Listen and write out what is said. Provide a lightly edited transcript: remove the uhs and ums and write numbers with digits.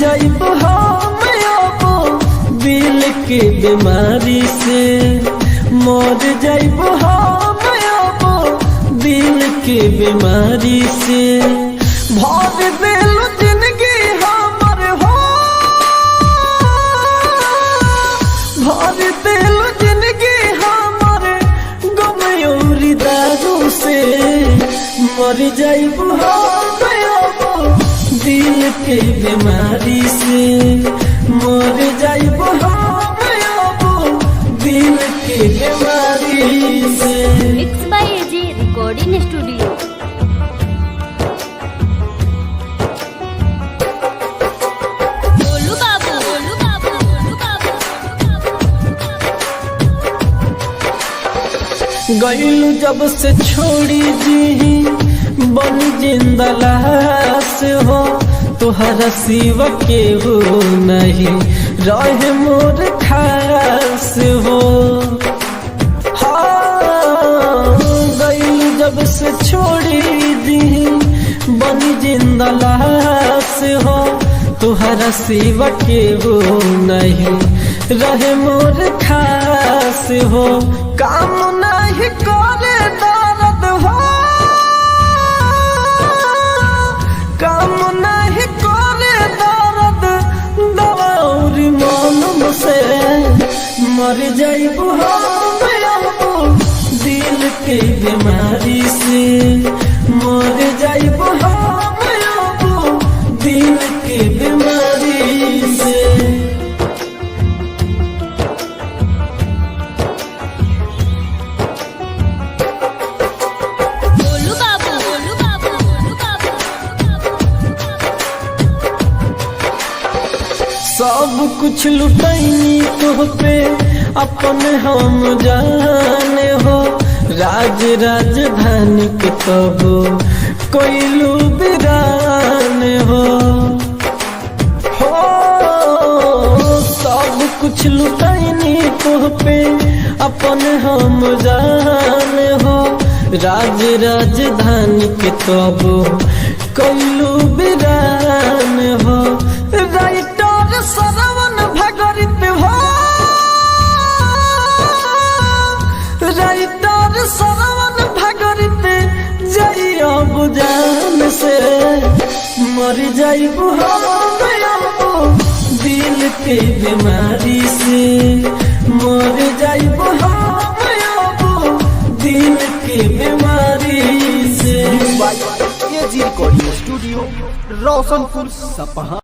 जाइब हम अब दिल के बीमारी से, मर जाइब हम अब दिल के बीमारी से। भर दिल जिंदगी हमर हो, भर दिल जिंदगी हमर गम और दारू से। मर जाइब हम अब दिल के बीमारी से, मर जाइब हम अब दिल के बीमारी से। Mix by AG recording studio. बोलू बाबू, बोलू बाबू, बोलू बाबू। गईलू जब से छोड़ी जी बन जिंदा लाश हो, तुहरा सिवा के हो नहीं रहे मोर खास हो। हाँ गईलू जब से छोड़ी जी बन जिंदा लाश हो, तुहरा सिवा के हो नहीं रहे मोर खास हो। काम नहीं करे दर्द हो, काम नहीं करे दर्द दवा और मौलम से। मर जाइब हम अब दिल के बीमारी से, मर जाइब हम अब दिल के बीमारी से। बोलू बाबू, बोलू बाबू, बोलू बाबू। सब कुछ लुटैनी तोह पे अपन हम जाने हो, राज राजधानी के कबो कोइलू बिरान हो। सब कुछ लुटैनी तोह पे अपन हम जाने हो, राज राजधानी के कबो कोइलू बिरान हो। राइटर सरवन भगरित हो, राइटर सरवन भगरित जाइयो बुझान से। मर जाइब हम अब दिल के बीमारी से, मर जाइब हम अब दिल के बीमारी से। एजी रिकॉर्डिंग स्टूडियो रोशनपुर सपहा।